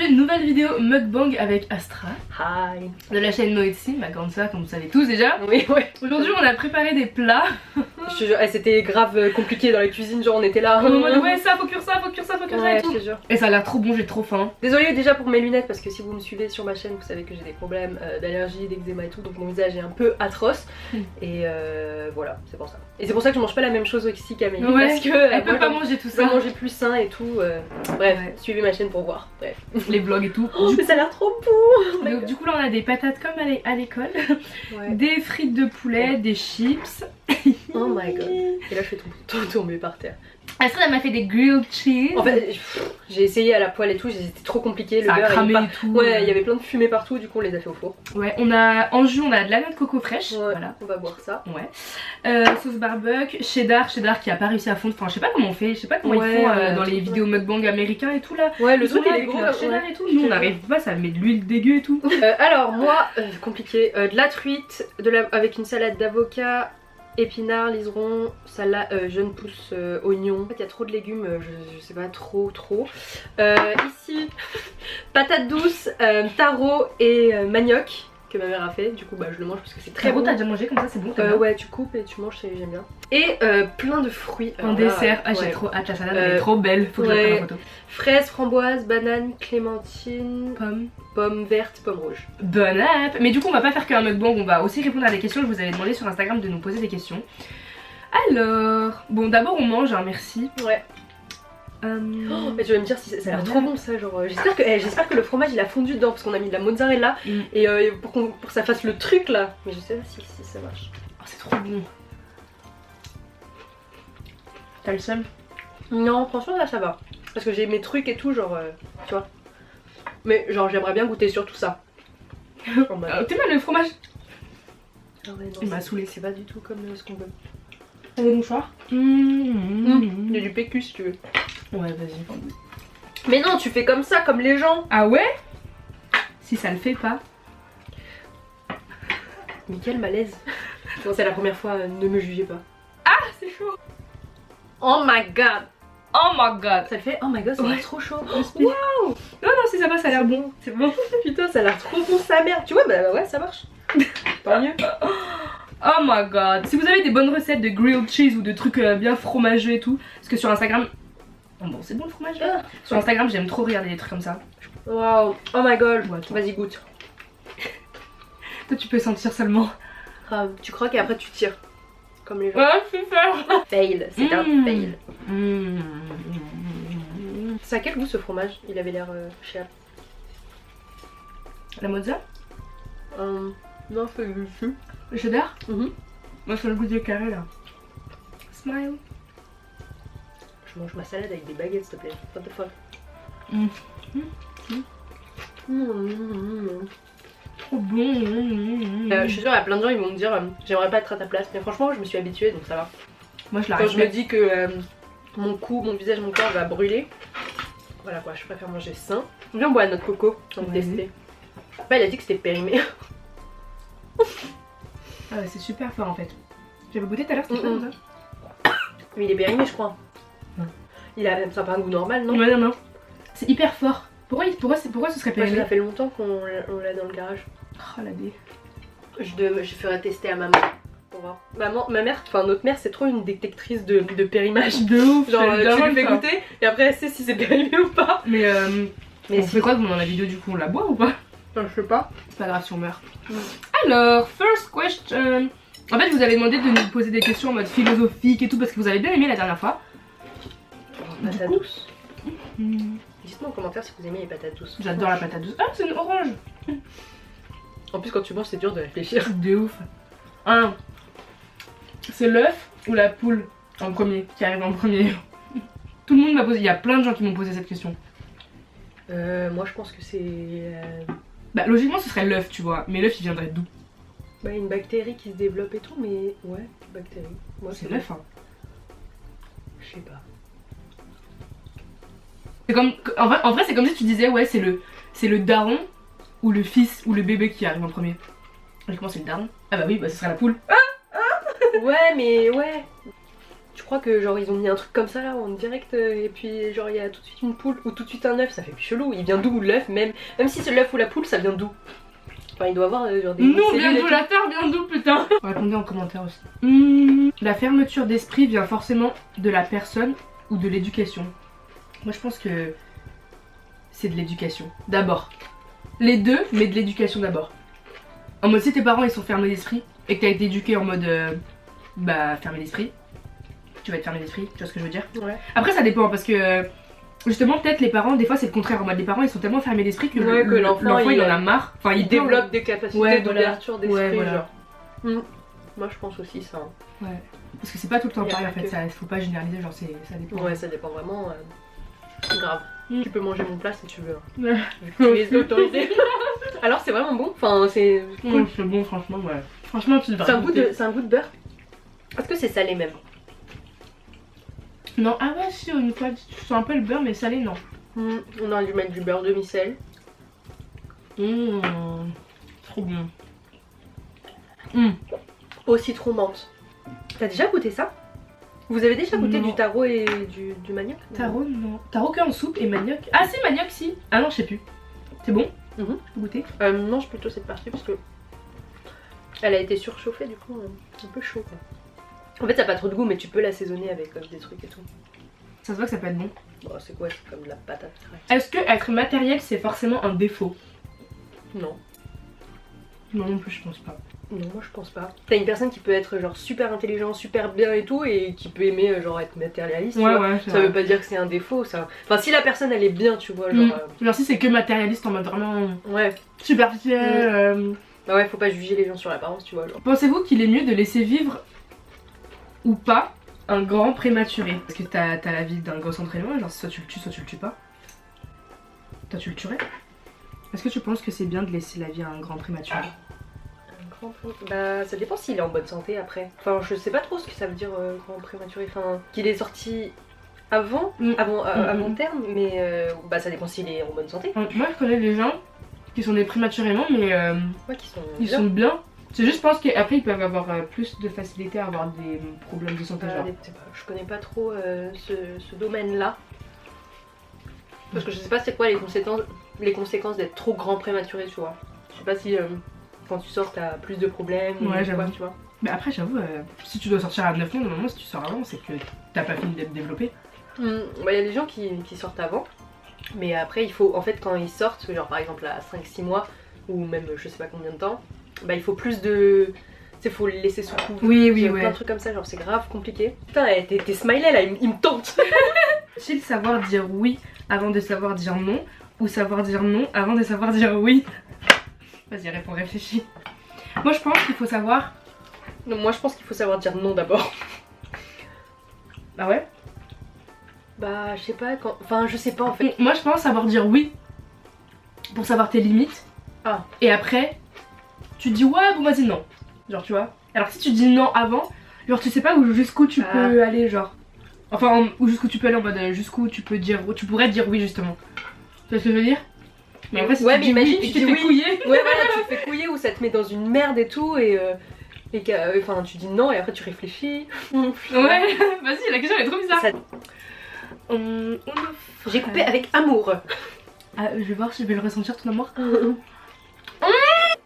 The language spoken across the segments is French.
aujourd'hui une nouvelle vidéo mukbang avec Astra. Hi. De la chaîne Noetsi, ma grande soeur comme vous savez tous déjà. Oui, ouais. Aujourd'hui on a préparé des plats. Je te jure, c'était grave compliqué dans la cuisine, genre on était là. Ouais, ça faut cuire ça, faut cuire ça, faut cuire ça Ouais, et tout. je te jure. Et ça a l'air trop bon, j'ai trop faim. Désolée déjà pour mes lunettes parce que si vous me suivez sur ma chaîne, vous savez que j'ai des problèmes d'allergie, d'eczéma et tout, donc mon visage est un peu atroce. Et voilà, c'est pour ça. Et c'est pour ça que je mange pas la même chose ici qu'Amélie, Ouais, parce que elle peut pas manger tout je ça. veux manger plus sain et tout. Bref, Ouais. suivez ma chaîne pour voir. Bref. Les vlogs et tout. Oh, mais ça a l'air trop beau. Donc, du coup là on a des patates comme à l'école, Ouais. des frites de poulet, des chips. Oh my god. Et là je fais tout tomber par terre. Astra elle m'a fait des grilled cheese. En fait, j'ai essayé à la poêle et tout, c'était trop compliqué. Le ça a beurre, cramé il est et tout. Ouais, il y avait plein de fumée partout, du coup on les a fait au four. Ouais, on a en jus on a de la noix de coco fraîche. Ouais, Voilà. on va boire ça. Ouais. Sauce barbecue, cheddar qui a pas réussi à fondre. Enfin, je sais pas comment on fait, je sais pas comment Ouais, ils font dans les vidéos mukbang américains et tout là. Ouais, le Ils sont truc là il est avec gros. leur cheddar Ouais. et tout. Nous on n'arrive pas, ça met de l'huile dégueu et tout. Alors moi, compliqué, de la truite, avec une salade d'avocat, épinards, liserons, jeunes pousses, oignons. En fait il y a trop de légumes, je sais pas trop. Ici, patates douces, taro et manioc que ma mère a fait, du coup bah je le mange parce que c'est très bon. T'as déjà mangé comme ça, c'est bon. t'as bien. Ouais, tu coupes et tu manges, j'aime bien. Et plein de fruits. En Alors là, dessert, j'ai ouais. trop hâte, la salade elle est trop belle, faut que je la prenne en photo. Fraises, framboises, bananes, clémentines, Pomme. pommes vertes, pommes rouges. Bonne app. Mais du coup on va pas faire qu'un mukbang, on va aussi répondre à des questions. Je vous avais demandé sur Instagram de nous poser des questions. Alors, bon d'abord on mange, hein, merci. Ouais. Oh, mais tu vas me dire si ça a l'air trop bon ça, genre j'espère que le fromage il a fondu dedans parce qu'on a mis de la mozzarella et pour que ça fasse le truc là. Mais je sais pas si ça marche. Oh, c'est trop bon. T'as le seum? Non, franchement là ça va. Parce que j'ai mes trucs et tout, genre tu vois. Mais genre j'aimerais bien goûter sur tout ça. Oh, bah. T'es mal le fromage? Ah ouais, non, Il m'a saoulé. C'est pas du tout comme ce qu'on veut. T'as des mouchoirs? Il y a du PQ si tu veux. Ouais, vas-y. Mais non, tu fais comme ça, comme les gens. Ah ouais? Si ça le fait pas. Mais quel malaise. Bon, c'est la première fois, ne me jugez pas. Ah, c'est chaud. Oh my god. Oh my god. Ça le fait? Oh my god, ça a l'air trop chaud. Waouh. Non, non, si ça va, ça a l'air bon. C'est bon. Putain, ça a l'air trop bon sa mère. Tu vois, bah ouais, ça marche. Tant mieux. Oh my god. Si vous avez des bonnes recettes de grilled cheese ou de trucs bien fromageux et tout, parce que sur Instagram... Oh, bon, c'est bon le fromage là. Sur Instagram, j'aime trop regarder des trucs comme ça. Waouh. Oh my god. Ouais, vas-y, goûte. Toi, tu peux sentir seulement. Grave. Tu croques et après tu tires. Comme les gens. Ouais, super. Fail. C'est un fail. Mmh. Ça a quel goût ce fromage? Il avait l'air cher. La mozza? Non, c'est le jus. Le cheddar? Moi, c'est le goût du carré là. Smile. Je mange ma salade avec des baguettes, s'il te plaît. What the fuck. Trop bon. Je suis sûre, il y a plein de gens ils vont me dire j'aimerais pas être à ta place, mais franchement je me suis habituée donc ça va. Moi, je la Quand je me dis que mon visage, mon corps va brûler, voilà quoi, je préfère manger sain. Viens on boit notre coco, on va tester. Bah il a dit que c'était périmé. Ah ouais, c'est super fort en fait. J'avais goûté tout à l'heure, c'était pas ça. Mais il est périmé je crois. Ça a pas un goût normal non? Ouais, non, non. C'est hyper fort. Pourquoi ce serait Parce que périmé? ça fait longtemps qu'on l'a dans le garage. Oh la dé. Je ferai tester à maman. Pour voir. Ma mère, enfin notre mère c'est trop une détectrice de périmage. De ouf. Genre tu lui fais ça. goûter et après elle sait si c'est périmé ou pas. Mais on si. fait quoi dans la vidéo du coup? On la boit ou pas? Enfin, je sais pas. C'est pas grave si on meurt. Alors, first question. En fait, vous avez demandé de nous poser des questions en mode philosophique et tout parce que vous avez bien aimé la dernière fois. Patate douce. Dites-moi en commentaire si vous aimez les patates douces. J'adore la patate douce. Ah, c'est une orange. En plus quand tu manges c'est dur de réfléchir. De ouf. C'est l'œuf ou la poule en premier qui arrive en premier? Tout le monde m'a posé, il y a plein de gens qui m'ont posé cette question. Moi je pense que c'est... Bah logiquement ce serait l'œuf tu vois, mais l'œuf il viendrait d'où? Bah une bactérie qui se développe et tout mais... Ouais, bactérie. Moi C'est l'œuf hein. Je sais pas. C'est comme... En vrai c'est comme si tu disais ouais c'est le daron ou le fils ou le bébé qui arrive en premier. Logiquement c'est le daron. Ah bah oui bah ce serait la poule. Ouais mais ouais. Tu crois que genre ils ont mis un truc comme ça là en direct et puis genre il y a tout de suite une poule ou tout de suite un œuf, ça fait plus chelou. Il vient d'où l'œuf même si c'est l'œuf ou la poule, ça vient d'où? Enfin il doit avoir genre des Non, cellules vient et d'où tout. la terre, vient d'où putain? Répondez en commentaire aussi. La fermeture d'esprit vient forcément de la personne ou de l'éducation. Moi je pense que c'est de l'éducation. D'abord. Les deux, mais de l'éducation d'abord. En mode si tes parents ils sont fermés d'esprit et que t'as été éduqué en mode bah fermé d'esprit, tu vas être fermé d'esprit, tu vois ce que je veux dire? Ouais. Après ça dépend parce que justement peut-être les parents des fois c'est le contraire en mode les parents ils sont tellement fermés d'esprit que, Ouais, que l'enfant, il en a marre. Enfin Il développe des capacités Ouais, voilà. d'ouverture d'esprit Ouais, voilà. genre. Moi je pense aussi ça. Ouais. Parce que c'est pas tout le temps Il y a pareil en pas fait, que- ça faut pas généraliser, genre ça dépend. Ouais ça dépend vraiment. Grave. Tu peux manger mon plat si tu veux. Ouais. Vu que tu les as autorisés. Alors c'est vraiment bon. Enfin c'est cool. C'est bon franchement, ouais. Franchement tu devrais C'est un goût goûter. c'est un goût de beurre. Est-ce que c'est salé même? Non, ah ouais si une fois tu sens un peu le beurre mais salé non. On aurait dû mettre du beurre demi-sel. Trop bon. Au citron menthe. T'as déjà goûté ça? Vous avez déjà goûté Non. du taro et du manioc? Taro non. Taro que en soupe et manioc. Ah si manioc si. Ah non je sais plus. C'est bon? Mhm. Goûter? Non, je plutôt cette partie parce que elle a été surchauffée du coup, un peu chaud quoi. En fait, ça n'a pas trop de goût, mais tu peux l'assaisonner avec des trucs et tout. Ça se voit que ça peut être bon. Bon, c'est quoi? C'est comme de la patate. Est-ce que être matériel c'est forcément un défaut? Non. Non non plus je pense pas. Non, moi je pense pas. T'as une personne qui peut être genre super intelligent, super bien et tout, et qui peut aimer genre être matérialiste. tu vois. Ouais Ça veut pas dire que c'est un défaut, ça. Enfin, si la personne elle est bien, tu vois, genre. Genre si c'est que matérialiste en mode vraiment Ouais. superficiel. Bah ouais, faut pas juger les gens sur l'apparence, tu vois, genre. Pensez-vous qu'il est mieux de laisser vivre ou pas un grand prématuré? Parce que t'as la vie d'un gosse entre les mains, genre soit tu le tues, soit tu le tues pas. Toi tu le tuerais? Est-ce que tu penses que c'est bien de laisser la vie à un grand prématuré? Bah ça dépend s'il est en bonne santé après. Enfin je sais pas trop ce que ça veut dire grand prématuré. Enfin qu'il est sorti avant, avant terme, mais bah ça dépend s'il est en bonne santé. Moi je connais des gens qui sont nés prématurément mais Ouais qui sont ils sont bien. C'est juste je pense qu'après ils peuvent avoir plus de facilité à avoir des problèmes de santé genre. Je connais pas trop ce domaine là. Parce que je sais pas c'est quoi les conséquences d'être trop grand prématuré, tu vois. Je sais pas si quand tu sors t'as plus de problèmes ou Ouais, quoi, j'avoue. tu vois. Mais après j'avoue, si tu dois sortir à 9 mois, normalement si tu sors avant c'est que t'as pas fini d'être développé. Bah y a des gens qui sortent avant. Mais après il faut, en fait quand ils sortent, genre par exemple à 5-6 mois, ou même je sais pas combien de temps, bah il faut plus de... Tu sais, faut le laisser sous couve. Oui, Plein de trucs comme ça, genre c'est grave compliqué. Putain, tes smileys là, ils me tentent. Faut-il savoir dire oui avant de savoir dire non ou savoir dire non avant de savoir dire oui? Vas-y, réponds, réfléchis. Moi je pense qu'il faut savoir. Non, moi je pense qu'il faut savoir dire non d'abord. Ah ouais? Bah je sais pas quand... Enfin je sais pas en fait. Moi je pense savoir dire oui pour savoir tes limites. Ah. Et après, tu dis ouais, bon vas-y non. Genre tu vois. Alors que si tu dis non avant, genre tu sais pas jusqu'où tu peux aller, genre. Enfin, ou jusqu'où tu peux aller en mode jusqu'où tu peux dire, tu pourrais dire oui justement. Tu vois ce que je veux dire? Mais en vrai, si Ouais, tu mais dis imagine, oui, tu tu te dis fais oui. couiller. Ouais voilà, tu te fais couiller ou ça te met dans une merde et tout et enfin tu dis non et après tu réfléchis. Ouais, vas-y, la question elle est trop bizarre. Ça- J'ai coupé avec amour. Ah, je vais voir si je vais le ressentir ton amour.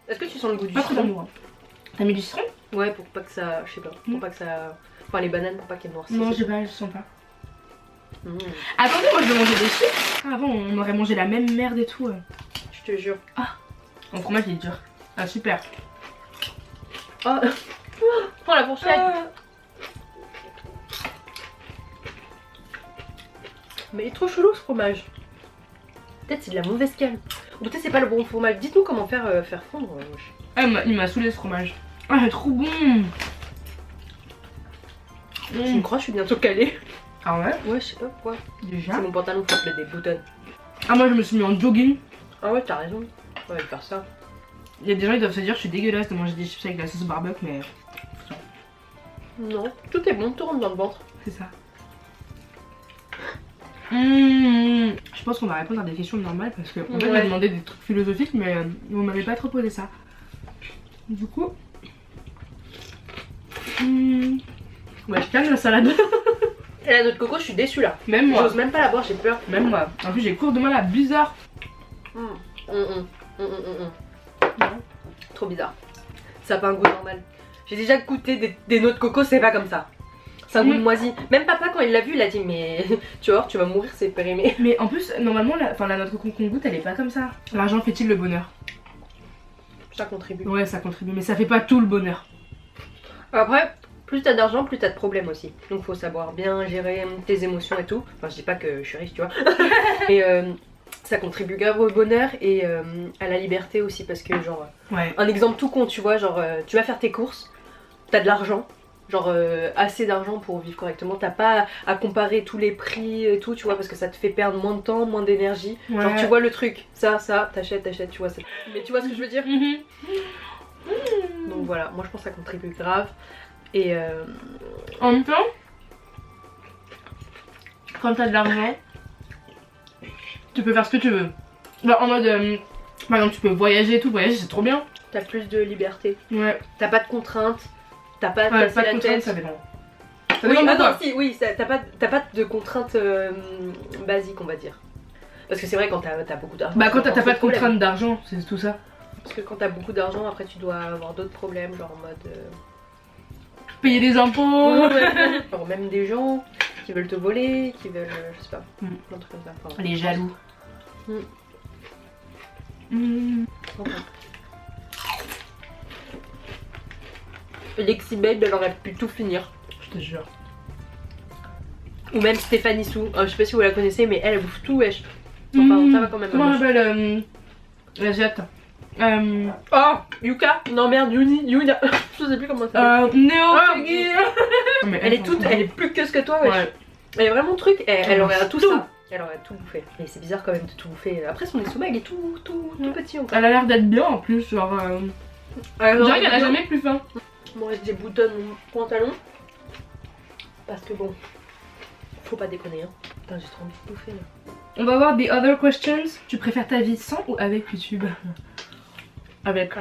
Est-ce que tu sens le goût du Pas trop citron? d'amour. Hein. T'as mis du citron? Ouais, pour pas que ça... Je sais pas. Pour pas que ça... Enfin les bananes pour pas qu'elles noircissent. Non, je sens pas. Mmh. Attendez, moi je vais manger des chips. Ah, avant on aurait mangé la même merde et tout. Je te jure. Mon fromage il est dur. Ah super. Oh, prends la fourchette. Mais il est trop chelou ce fromage. Peut-être c'est de la mauvaise cale. Ou peut-être c'est pas le bon fromage. Dites-nous comment faire fondre. Wesh. Ah, il m'a saoulé ce fromage. Ah, c'est trop bon. Tu me crois, je suis bientôt calée. Ah ouais? Ouais, je sais pas pourquoi. Déjà? C'est mon pantalon qui fait des boutons. Ah, moi je me suis mis en jogging. Ah ouais, t'as raison. On va faire ça. Il y a des gens qui doivent se dire je suis dégueulasse de manger des chips avec de la sauce barbecue, mais Non, tout est bon, tout rentre dans le ventre. c'est ça. Je pense qu'on va répondre à des questions normales parce que en fait Ouais. j'ai demandé des trucs philosophiques mais vous m'avez pas trop posé ça. Du coup, Ouais, je calme la salade. Et la noix de coco, je suis déçue là. Même moi. J'ose même pas la boire, j'ai peur. Même moi. En plus, j'ai cours de malade, bizarre. Trop bizarre. Ça a pas un goût normal. J'ai déjà goûté des noix de coco, c'est pas comme ça. C'est un goût de moisi. Même papa, quand il l'a vu, il a dit mais tu vas voir, tu vas mourir, c'est périmé. Mais en plus, normalement, la noix de coco qu'on goûte, elle est pas comme ça. L'argent fait-il le bonheur? Ça contribue. Ouais, ça contribue, mais ça fait pas tout le bonheur. Après, plus t'as d'argent, plus t'as de problèmes aussi. Donc faut savoir bien gérer tes émotions et tout. Enfin, je dis pas que je suis riche, tu vois. Et ça contribue grave au bonheur et à la liberté aussi parce que genre... Ouais. Un exemple tout con, tu vois, genre tu vas faire tes courses, t'as de l'argent. Genre assez d'argent pour vivre correctement, t'as pas à comparer tous les prix et tout, tu vois, parce que ça te fait perdre moins de temps, moins d'énergie. Ouais. Genre tu vois le truc, ça, t'achètes, tu vois. Mais tu vois ce que je veux dire? Donc voilà, moi je pense que ça contribue grave. Et En même temps, quand t'as de l'argent, tu peux faire ce que tu veux. Genre en mode, par exemple, tu peux voyager et tout, voyager c'est trop bien. t'as plus de liberté, Ouais. t'as pas de contraintes, t'as pas à te Ouais, casser pas de la contrainte, tête. ça dépend. Ça Oui, dépend de attends, toi. si, oui, t'as pas de contraintes basiques, on va dire. Parce que c'est vrai, quand t'as beaucoup d'argent. Bah tu quand vas t'as avoir pas de trop problèmes. contrainte d'argent, c'est tout ça. Parce que quand t'as beaucoup d'argent, après tu dois avoir d'autres problèmes, genre en mode. Payer des impôts. Genre même des gens qui veulent te voler, qui veulent. Je sais pas. Plein de trucs comme ça. Enfin, Les jaloux. enfin. Lexi Babe, elle aurait pu tout finir. Je te jure. Ou même Stéphanie Sou. Je sais pas si vous la connaissez, mais elle bouffe tout, wesh. Enfin, ça va quand même. Comment on moche. appelle l'asiate Oh, Yuka. Non merde, Yuna. Je sais plus comment ça s'appelle. Néo Ah, Peggy. Mais Elle est toute, elle est plus que toi, wesh. Ouais. Elle est vraiment truc, elle aurait tout Tout. ça. Elle aurait tout bouffé. Et c'est bizarre quand même de tout bouffer. Après son estomac il est tout petit encore. Elle a l'air d'être bien en plus, genre. Je dirais qu'elle a jamais plus faim. Moi je déboutonne mon pantalon. Parce que bon, faut pas déconner hein. Putain j'ai trop envie de bouffer là. On va voir des other questions. Tu préfères ta vie sans ou avec YouTube? Avec.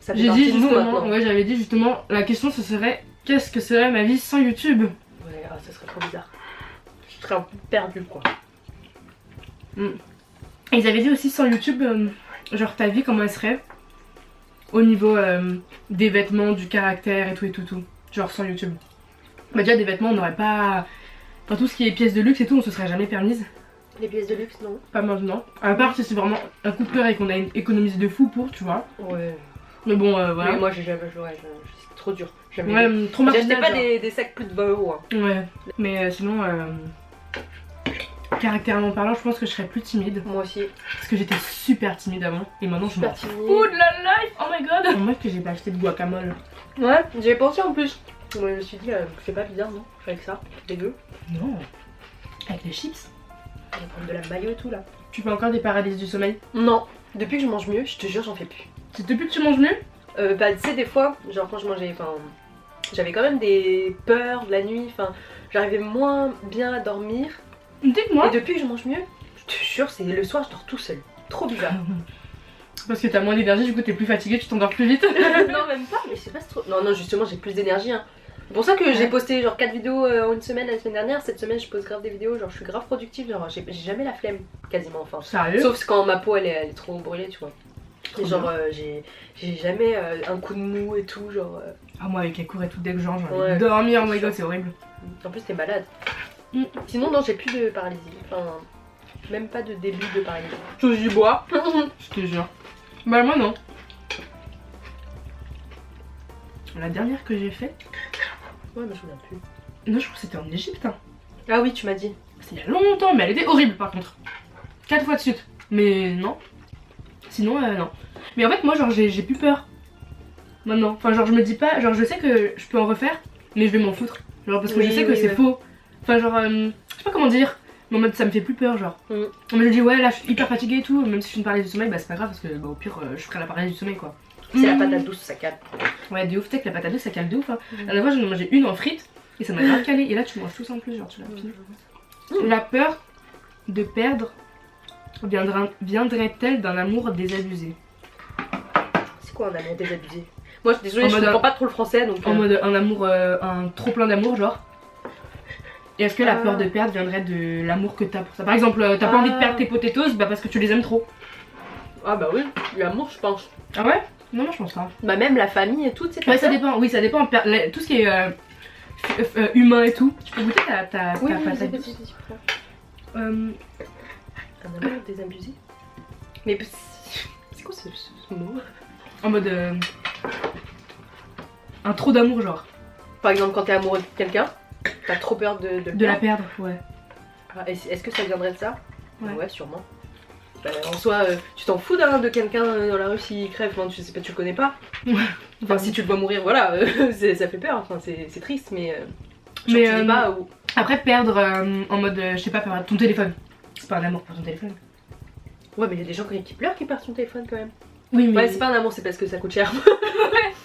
Ça fait J'ai partie dit de nous justement, maintenant. ouais j'avais dit justement, la question ce serait qu'est-ce que serait ma vie sans YouTube? Ouais, ça serait trop bizarre. Je serais un peu perdue quoi. Et ils avaient dit aussi sans YouTube, genre ta vie comment elle serait? Au niveau des vêtements, du caractère et tout. Genre sans YouTube. Bah déjà des vêtements on n'aurait pas... Enfin tout ce qui est pièces de luxe et tout on se serait jamais permise. Les pièces de luxe non? Pas maintenant. À part si c'est vraiment un coup de cœur et qu'on a économisé de fou pour, tu vois. Ouais. Mais bon voilà. Mais moi j'ai jamais joué, c'est trop dur. Jamais. Ouais, trop J'achetais marginal. pas genre. des sacs plus de 20 euros. Hein. Ouais. Mais sinon, caractériellement parlant, je pense que je serais plus timide. Moi aussi. Parce que j'étais super timide avant. Et maintenant je m'en Super timide. fous de la life. Oh my god. En mode que j'ai pas acheté de guacamole. Ouais, j'y ai pensé en plus. Moi, je me suis dit, c'est pas bizarre, non? Avec ça, les deux. Non. Avec les chips. On va prendre de la mayo et tout là. Tu fais encore des paralyses du sommeil? Non, depuis que je mange mieux, je te jure, j'en fais plus. C'est depuis que tu manges mieux? Bah, tu sais, des fois, genre quand je mangeais, enfin, j'avais quand même des peurs de la nuit, enfin, j'arrivais moins bien à dormir. Dites-moi. Et depuis que je mange mieux, je te jure, c'est le soir, je dors tout seul. Trop bizarre. Parce que t'as moins d'énergie, du coup t'es plus fatigué, tu t'endors plus vite. Non, même pas, mais je sais pas, c'est trop. Non, justement, j'ai plus d'énergie. Hein. C'est pour ça que j'ai posté genre 4 vidéos en une semaine la semaine dernière. Cette semaine, je poste grave des vidéos, genre je suis grave productive, genre j'ai jamais la flemme, quasiment, enfin. Sérieux? Sauf quand ma peau elle est trop brûlée, tu vois. Et genre j'ai jamais un coup de mou et tout, genre. Ah, moi avec les cours et tout, dès que j'ai envie Ouais. de dormir, oh my god, c'est horrible. En plus, t'es malade. Sinon, non, j'ai plus de paralysie. Enfin, même pas de début de paralysie. Touche du bois. Je te jure. Bah, moi non. La dernière que j'ai faite, Ouais, mais je me souviens plus. non, je crois que c'était en Égypte. Hein. Ah oui, tu m'as dit. C'est il y a longtemps, mais elle était horrible par contre. 4 fois de suite. Mais non. Sinon, non. Mais en fait, moi, genre, j'ai plus peur. Maintenant. Enfin, genre, je me dis pas. Genre, je sais que je peux en refaire, mais je vais m'en foutre. Genre, parce que je sais que c'est faux. Enfin, genre, je sais pas comment dire. Mais en mode, ça me fait plus peur, genre. Mais je me dis, ouais, là, je suis hyper fatiguée et tout. Même si je suis une paralysie du sommeil, bah, c'est pas grave, parce que, bah, au pire, je ferai la paralysie du sommeil, quoi. C'est la patate douce, ça calme. Ouais, de ouf, tu sais que la patate douce, ça cale de ouf. Hein. La dernière fois, j'en ai mangé une en frites, et ça m'a grave calé. Et là, tu manges tout ça en plus, genre, tu l'as fini. La peur de perdre viendrait-elle d'un amour désabusé? C'est quoi un amour désabusé? Moi, je suis désolée, En je mode comprends pas trop le français donc. En mode un amour, un trop plein d'amour, genre. Et est-ce que la Ah. peur de perdre viendrait de l'amour que t'as pour ça? Par exemple, t'as pas envie de perdre tes potatoes, bah parce que tu les aimes trop. Ah bah oui, l'amour, je pense. Ah ouais? Non, moi je pense pas. Bah même la famille et tout, tu sais. Ouais, ça dépend, oui, ça dépend. Tout ce qui est humain et tout. Tu peux goûter ta Oui, patate. un amour désabusé. Mais c'est quoi ce mot? En mode. Un trop d'amour, genre. Par exemple, quand t'es amoureux de quelqu'un, t'as trop peur de le De la perdre. perdre, ouais. Ah, est-ce que ça viendrait de ça? Ouais. Sûrement. Bah, en soi, tu t'en fous de quelqu'un dans la rue s'il crève, enfin, tu sais pas, tu le connais pas. Ouais. Enfin, si tu le vois mourir, voilà, ça fait peur, enfin, c'est triste, mais. Mais, tu dis pas où. Après, perdre en mode, je sais pas, perdre ton téléphone. C'est pas un amour pour ton téléphone. Ouais, mais il y a des gens qui pleurent qui perdent son téléphone quand même. Oui, mais. Ouais, c'est pas un amour, c'est parce que ça coûte cher.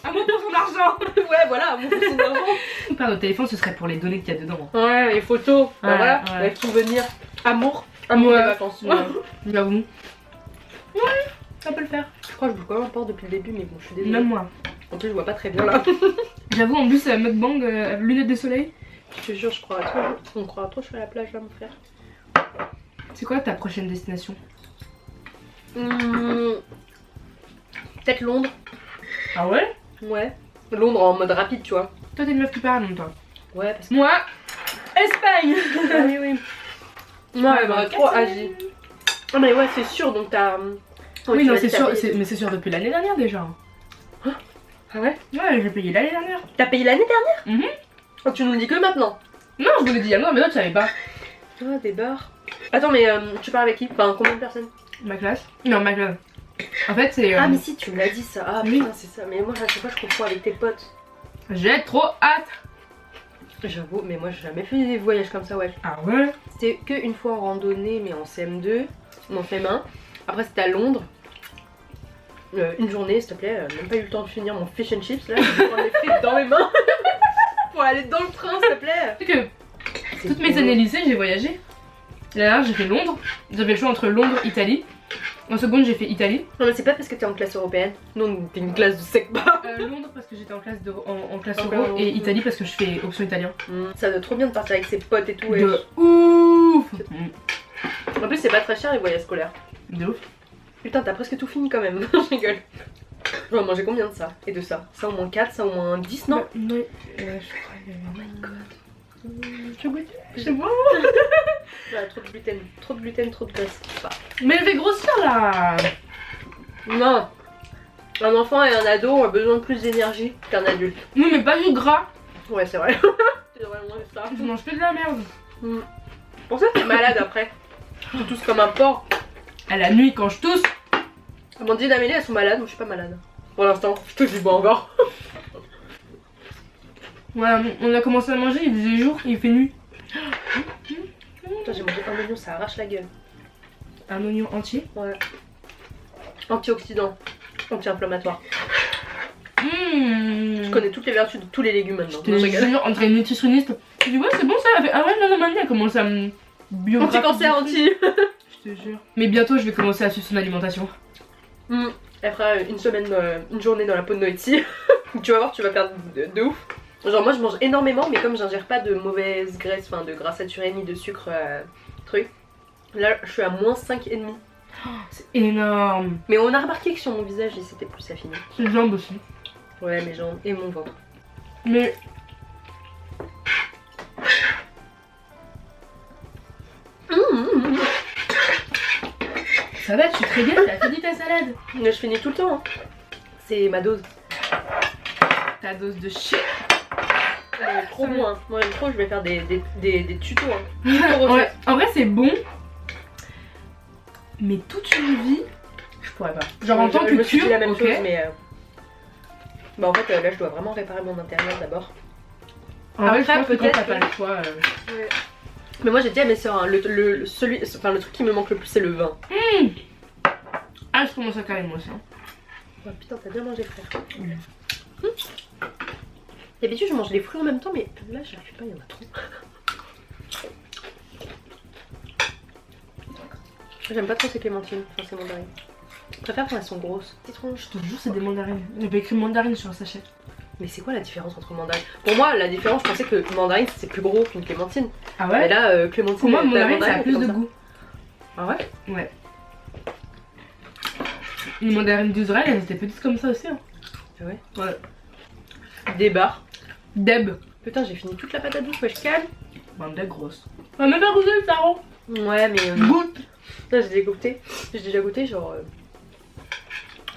Amour pour son argent. Ouais, voilà, amour pour son argent. Perdre notre téléphone, ce serait pour les données qu'il y a dedans. Ouais, les photos, bah Ouais, voilà, ouais. les souvenirs, amour des vacances. Ouais. J'avoue. Ouais, ça peut le faire. Je crois que je bouge quand même fort depuis le début, mais bon, je suis désolée. Même moi. En plus, je vois pas très bien là. J'avoue, en plus, mukbang, lunettes de soleil. Je te jure, je crois à trop. On croit à trop, je suis à la plage là, mon frère. C'est quoi ta prochaine destination? Peut-être Londres. Ah ouais? Ouais. Londres en mode rapide, tu vois. Toi, t'es une meuf qui part à Londres, toi. Ouais, parce que. Moi, Espagne. Ah oui, oui. Moi, elle m'a trop agi. Ah, mais ouais, c'est sûr, donc t'as. Oui, non, c'est sûr, mais c'est sûr depuis l'année dernière déjà. Ah ouais? Ouais, j'ai payé l'année dernière. T'as payé l'année dernière? Mhm. Oh, tu nous le dis que maintenant. Non, je vous l'ai dit il y a longtemps, mais toi, tu savais pas. Ah, des bars. Attends, mais tu parles avec qui? Enfin, combien de personnes? Ma classe? Non, ma classe. En fait, c'est. Ah, mais si, tu me l'as dit ça. Ah, oui. putain, c'est ça. Mais moi, à chaque fois, je confonds avec tes potes. J'ai trop hâte. J'avoue, mais moi, j'ai jamais fait des voyages comme ça, ouais. Ah ouais? C'était qu'une fois en randonnée, mais en CM2, ou en CM1. Après, c'était à Londres. Une journée, s'il te plaît. Même pas eu le temps de finir mon fish and chips là. Je vais prendre les frites dans mes mains pour aller dans le train, s'il te plaît. Tu sais que toutes mes années lycée, j'ai voyagé. La dernière, j'ai fait Londres. J'avais le choix entre Londres et Italie. En seconde, j'ai fait Italie. Non, mais c'est pas parce que t'es en classe européenne. Non, t'es une classe de secba. Londres parce que j'étais en classe, en classe Encore euro. euro. Et Italie parce que je fais option italien. Ça doit trop bien de partir avec ses potes et tout. De wesh. ouf. En plus, c'est pas très cher les voyages scolaires. De ouf. Putain, t'as presque tout fini quand même. Je rigole. Je vais manger combien de ça? Et de ça? Ça au moins 4, ça au moins 10, non? Non. Ouais, je crois qu'il y avait Oh my god. Je goûte. C'est bon. Voilà, trop de gluten, trop de graisse. Bah. Mais elle fait grossir là. Non. Un enfant et un ado ont besoin de plus d'énergie qu'un adulte. Oui, mais pas du gras. Ouais, c'est vrai. C'est vraiment ça. Je mange que de la merde. Pour ça, t'es malade après. Tu tousses comme un porc. À la nuit, quand je tousse. Amandine et Amélie, elles sont malades, moi je suis pas malade. Pour l'instant, je touche du bois encore. Ouais, on a commencé à manger, il faisait jour, il fait nuit. Putain, j'ai mangé un oignon, ça arrache la gueule. Un oignon entier. Ouais. Antioxydant, anti-inflammatoire. Je connais toutes les vertus de tous les légumes maintenant. Je te jure, entre les nutritionnistes. Je dis ouais, c'est bon ça. Elle fait, ah ouais, non, mamie, elle commence à me biographier. Anti-cancer, anti. Je te jure. Mais bientôt, je vais commencer à suivre son alimentation. Elle fera une semaine, une journée dans la peau de Noétie. Tu vas voir, tu vas perdre de ouf. Genre moi je mange énormément, mais comme j'ingère pas de mauvaise graisse, enfin de gras saturé ni de sucre truc, là je suis à moins 5,5. C'est énorme. Mais on a remarqué que sur mon visage c'était plus affiné. Les jambes aussi. Ouais, mes jambes et mon ventre. Mais. Ça va, tu te régales, t'as fini ta salade. Mais je finis tout le temps. Hein. C'est ma dose. Ta dose de shit. Trop moins. Moi j'aime trop, je vais faire des tutos. Hein. Ouais, en vrai, c'est bon. Mais toute une vie, je pourrais pas. Genre en tant je que me suis dit cure, la même ok. chose, mais. Bah en fait là je dois vraiment réparer mon intérieur d'abord. En vrai, je Après, pense que quand peut-être t'as pas que- le choix. Ouais. Mais moi j'ai dit à mes soeurs, hein, le truc qui me manque le plus c'est le vin. Ah, je commence à caler moi aussi. Hein. Oh, putain, t'as bien mangé, frère. D'habitude, je mange les fruits en même temps, mais là, j'arrive pas, il y en a trop. J'aime pas trop ces clémentines, enfin, c'est mandarines. Je préfère quand elles sont grosses. Citron. Je te jure, c'est des mandarines. Il y avait écrit mandarine sur le sachet. Mais c'est quoi la différence entre mandarine? Pour moi, la différence, je pensais que mandarine c'est plus gros qu'une clémentine. Ah ouais? Mais là, clémentine, Pour moi, la mandarine, ça a c'est plus comme de ça. goût. Ah ouais? Ouais. Les mandarines d'Israël, elles étaient petites comme ça aussi. Hein. Ah ouais? Ouais. Des barres. Deb. Putain, j'ai fini toute la patate douce, wesh, calme. Bande de grosses. On a même pas goûté le tarot. Ouais, mais. Goûte. Là, j'ai déjà goûté. Genre.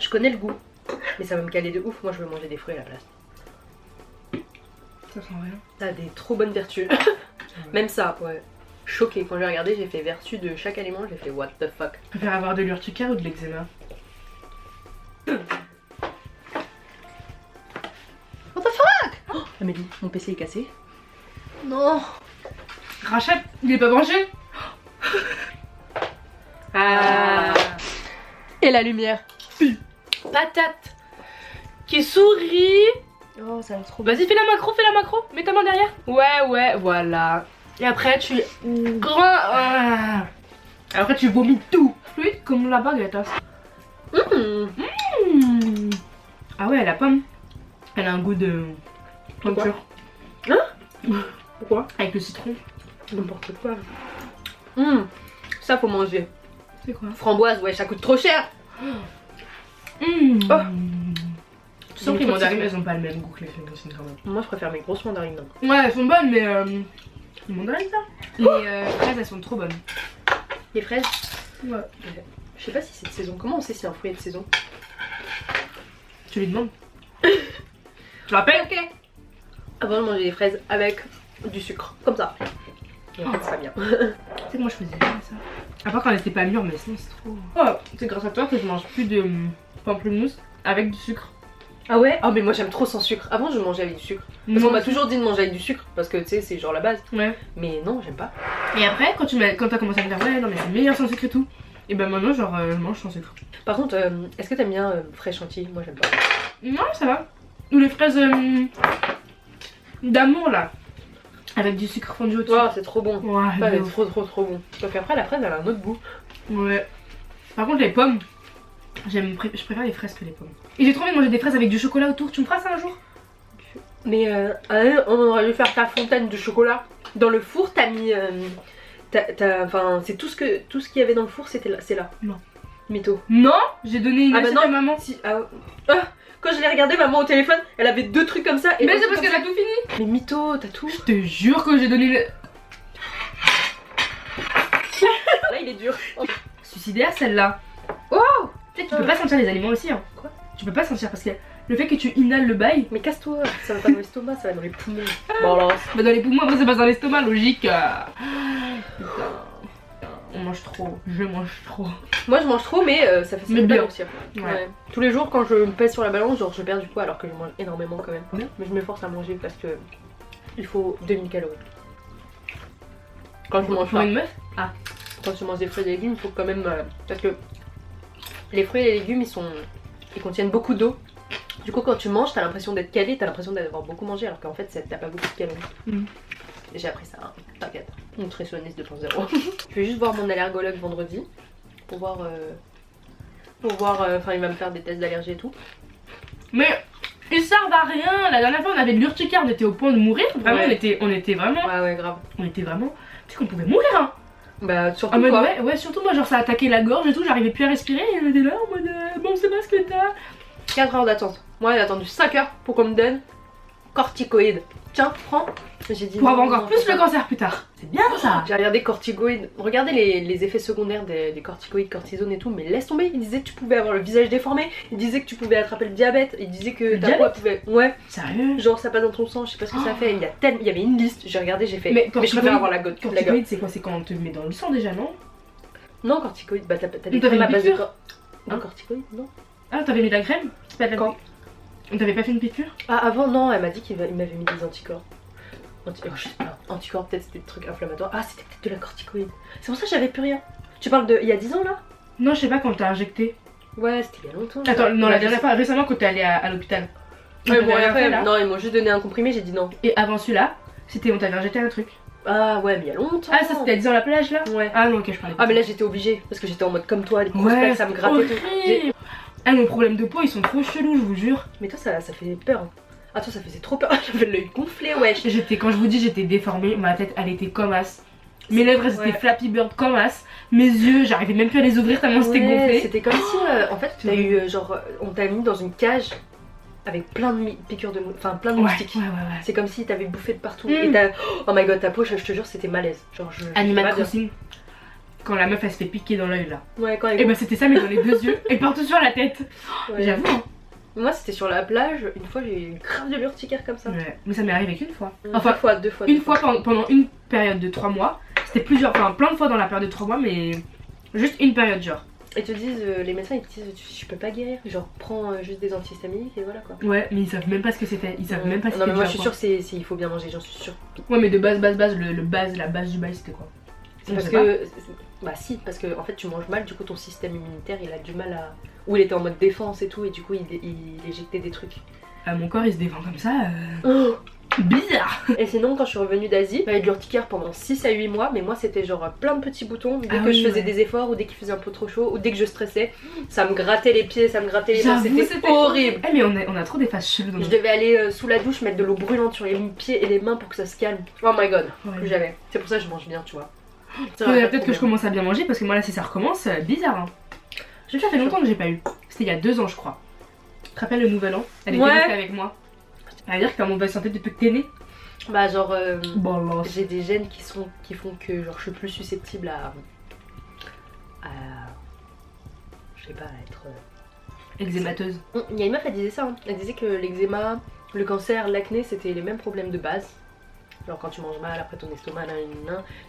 Je connais le goût. Mais ça va me caler de ouf. Moi, je veux manger des fruits à la place. Ça sent rien. Ça a des trop bonnes vertus. Même ça, ouais. Choquée. Quand j'ai regardé, j'ai fait vertu de chaque aliment. J'ai fait what the fuck. Tu préfères avoir de l'urticaire ou de l'eczéma? What the fuck? Oh, Amélie, mon PC est cassé. Non. Rachel, il est pas branché? Ah. Et la lumière. Patate qui sourit. Oh, ça va trop. Vas-y, fais la macro. Mets ta main derrière. Ouais, voilà. Et après, tu grand. Ah. Après, tu vomis tout. Fluide comme la baguette. Hein. Ah ouais, la pomme. Elle a un goût de peinture. Pourquoi? Avec le citron. N'importe quoi. Ça faut manger. C'est quoi? Framboise, ouais, ça coûte trop cher. Tu Oh. sens que les mandarines, elles ont pas le même goût que les clémentines quand même. Moi, je préfère mes grosses mandarines. Ouais, elles sont bonnes, mais les mandarines, ça. Les fraises, elles sont trop bonnes. Les fraises. Ouais. Je sais pas si c'est de saison. Comment on sait si un fruit est de saison? Tu lui demandes. Tu rappelles? Ok. Avant de manger des fraises avec du sucre, comme ça. Et en fait, c'est pas bien. Tu sais que moi je faisais jamais ça. À part quand elles étaient pas mûres, mais sinon c'est trop. Oh, c'est grâce à toi que je mange plus de pamplemousse avec du sucre. Ah ouais? Oh mais moi j'aime trop sans sucre. Avant je mangeais avec du sucre. Parce qu'on m'a toujours dit de manger avec du sucre parce que tu sais c'est genre la base. Ouais. Mais non j'aime pas. Et après quand t'as commencé à me dire ouais non mais c'est meilleur sans sucre et tout. Et ben maintenant genre je mange sans sucre. Par contre est-ce que t'aimes bien fraise chantilly? Moi j'aime pas. Non ça va. Ou les fraises d'amour là. Avec du sucre fondu au-dessus. Oh c'est trop bon. Ouais, Ça c'est trop bon. Sauf qu'après la fraise elle a un autre goût. Ouais. Par contre les pommes, je préfère les fraises que les pommes. Et j'ai trop envie de manger des fraises avec du chocolat autour. Tu me feras ça un jour? Mais on aurait dû faire ta fontaine de chocolat. Dans le four t'as mis... Enfin c'est tout ce qu'il y avait dans le four c'était là. C'est là. Non. Mytho. Non, j'ai donné une assiette à maman. Si, quand je l'ai regardé maman au téléphone, elle avait deux trucs comme ça. Et Mais c'est parce qu'elle a tout fini. Mais mytho, t'as tout. Je te jure que j'ai donné une... Là il est dur. Suicidaire celle-là. Oh. Tu sais, tu peux pas sentir les aliments aussi hein. Quoi? Tu peux pas sentir parce que le fait que tu inhales le bail, Mais casse-toi, ça va pas dans l'estomac, ça va dans les poumons. Bon alors. bah dans les poumons après ça passe dans l'estomac, logique. Putain. On mange trop, je mange trop. Moi je mange trop mais ça fait Mais pas bien. grossir. Ouais. Tous les jours quand je me pèse sur la balance, genre je perds du poids alors que je mange énormément quand même. Ouais. Mais je me force à manger parce que il faut 2000 calories. Quand je mange Pour pas. une meuf? Quand tu manges des fruits et des légumes, il faut quand même parce que les fruits et les légumes ils contiennent beaucoup d'eau. Du coup quand tu manges t'as l'impression d'être calé, t'as l'impression d'avoir beaucoup mangé alors qu'en fait t'as pas beaucoup de calories. Et j'ai appris ça, hein. T'inquiète. Nutritionniste 2.0. Je vais juste voir mon allergologue vendredi pour voir enfin il va me faire des tests d'allergie et tout. Mais ils servent à rien. La dernière fois on avait de l'urticaire, on était au point de mourir. Vraiment Ouais. on était vraiment. Ouais grave. On était vraiment. Tu sais qu'on pouvait mourir hein. Bah surtout En mode, quoi. ouais, surtout moi, genre ça attaquait la gorge et tout, j'arrivais plus à respirer et on était là en mode bon, on sait pas ce que t'as. 4 heures d'attente. Moi j'ai attendu 5 heures pour qu'on me donne corticoïdes. Tiens, prends. J'ai dit Pour avoir non, encore non, plus non. le cancer plus tard. C'est bien ça. J'ai regardé corticoïdes. Regardez les effets secondaires des corticoïdes, cortisone et tout, mais laisse tomber. Il disait que tu pouvais avoir le visage déformé. Il disait que tu pouvais attraper le diabète. Il disait que Le ta voix pouvait. Ouais, Sérieux? genre ça passe dans ton sang. Je sais pas ce que ça fait. Il y avait une liste. J'ai regardé, j'ai fait. Mais Mais je corticoïdes- préfère avoir la goutte. Corticoïdes, c'est quoi? C'est quand on te met dans le sang déjà, non? Non, corticoïdes. Bah t'as des t'avais crèmes à une base de piqûre Un corticoïde, non. Ah, t'avais mis de la crème? C'est pas de la Quand? On t'avait pas fait une piqûre? Ah avant non, elle m'a dit qu'il m'avait mis des anticorps. Je sais pas, anticorps peut-être c'était des trucs inflammatoires. Ah c'était peut-être de la corticoïde. C'est pour ça que j'avais plus rien. Tu parles de il y a 10 ans là? Non, je sais pas quand t'as injecté. Ouais c'était il y a longtemps. Attends, non, la Ouais, dernière fois, récemment quand t'es allé à l'hôpital. On Ouais, t'avait bon, rien après, fait, là. non ils m'ont juste donné un comprimé, j'ai dit non. Et avant celui-là, c'était on t'avait injecté un truc. Ah ouais, mais il y a longtemps. Ah, ça c'était à 10 ans la plage là? Ouais. Ah non, ok, je parlais. Ah mais là j'étais obligée parce que j'étais en mode comme toi, les grosses Ouais, plaques, ça me grattait tout. horrible. Ah, nos problèmes de peau ils sont trop chelous, je vous jure. Mais toi ça fait peur. Hein. Ah toi ça faisait trop peur, j'avais l'œil gonflé, wesh. Quand je vous dis j'étais déformée, ma tête elle était comme as. Mes lèvres elles étaient Ouais. Flappy Bird comme as. Mes yeux, j'arrivais même plus à les ouvrir tellement c'était gonflé. C'était comme si en fait t'as eu genre on t'a mis dans une cage avec plein de piqûres de enfin plein de moustiques. Ouais. C'est comme si t'avais bouffé de partout. Mm. Et t'as. Oh my god, ta peau, je te jure, c'était malaise. Genre, Animal pas bien. Crossing. Quand la meuf elle se fait piquer dans l'œil là. Ouais, quand Et elle. bah c'était ça mais dans les deux yeux et partout sur la tête. Ouais. J'avoue. Hein. Moi, c'était sur la plage. Une fois, j'ai eu une grave de l'urticaire comme ça. Ouais. Mais ça m'est arrivé qu'une fois. Enfin, deux fois. Une fois pendant une période de 3 mois. C'était plusieurs, enfin plein de fois dans la période de 3 mois mais juste une période genre. Ils te disent, les médecins, ils te disent, je peux pas guérir. Genre, prends juste des antihistaminiques et voilà quoi. Ouais mais ils savent même pas ce que c'était. Ils savent même pas ce Non, que mais moi, je c'était. suis sûre, il faut bien manger, j'en suis sûre. Ouais mais de base, la base du bail c'était quoi? C'est parce que. Bah, si, parce que en fait, tu manges mal, du coup, ton système immunitaire, il a du mal à. Ou il était en mode défense et tout, et du coup, il éjectait des trucs. Ah, mon corps il se défend comme ça. Oh. Bizarre. Et sinon, quand je suis revenue d'Asie, j'avais de l'urticaire pendant 6 à 8 mois, mais moi c'était genre plein de petits boutons. Dès Ah que oui, je faisais ouais. des efforts, ou dès qu'il faisait un peu trop chaud, ou dès que je stressais, ça me grattait les pieds, ça me grattait les mains, J'avoue, c'était horrible. Eh mais on a trop des faces cheloues dans Je nos... devais aller sous la douche, mettre de l'eau brûlante sur les pieds et les mains pour que ça se calme. Oh my god, Ouais. que j'avais. C'est pour ça que je mange bien, tu vois. Peut-être que je commence à bien manger parce que moi là si ça recommence, bizarre hein. Ça fait longtemps que j'ai pas eu. C'était il y a 2 ans je crois. Tu te rappelles le nouvel an? Elle était Ouais. restée avec moi. Ça veut dire que t'as mauvaise santé depuis que t'es née? Bah genre, Bon là. j'ai des gènes qui font que genre je suis plus susceptible à je sais pas, à être... Eczémateuse. Il y a une meuf, elle disait ça, hein. Elle disait que l'eczéma, le cancer, l'acné, c'était les mêmes problèmes de base. Genre quand tu manges mal, après ton estomac,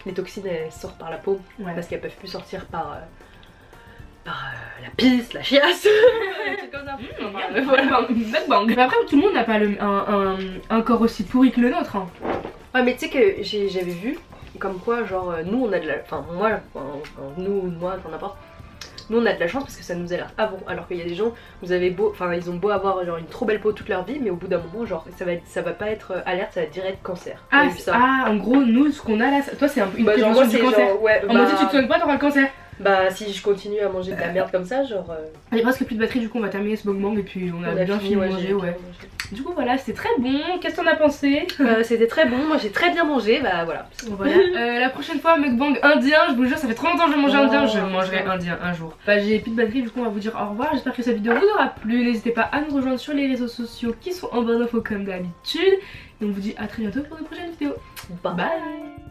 les toxines elles sortent par la peau Ouais. parce qu'elles peuvent plus sortir par la pisse, la chiasse, des trucs comme ça. Voilà, bang bang. Mais après tout le monde n'a pas un corps aussi pourri que le nôtre hein. Ouais, mais tu sais que j'avais vu comme quoi, genre, nous on a de la. Enfin, moi, moi, enfin n'importe. Nous on a de la chance parce que ça nous alerte avant. Alors qu'il y a des gens, ils ont beau avoir genre une trop belle peau toute leur vie, mais au bout d'un moment, genre, ça va pas être alerte, ça va direct cancer. Ah, J'ai vu ça. en gros nous ce qu'on a là, toi c'est une Bah, genre, prévention moi du c'est cancer. genre, ouais, En mode si tu te soignes pas t'auras le cancer. bah si je continue à manger de la merde comme ça, genre. Il y a presque plus de batterie du coup on va terminer ce bang et puis on a bien fini de ouais, manger j'ai ouais. bien mangé. Du coup voilà c'était très bon, qu'est-ce que t'en as pensé? C'était très bon, moi j'ai très bien mangé, bah voilà. Voilà. La prochaine fois, mukbang indien, je vous jure, ça fait trop longtemps que je mangeais indien, je Oh, mangerai putain. indien un jour. Bah, j'ai plus de batterie, du coup, on va vous dire au revoir. J'espère que cette vidéo vous aura plu. N'hésitez pas à nous rejoindre sur les réseaux sociaux qui sont en barre d'infos comme d'habitude. Et on vous dit à très bientôt pour de prochaines vidéos. Bye. Bye.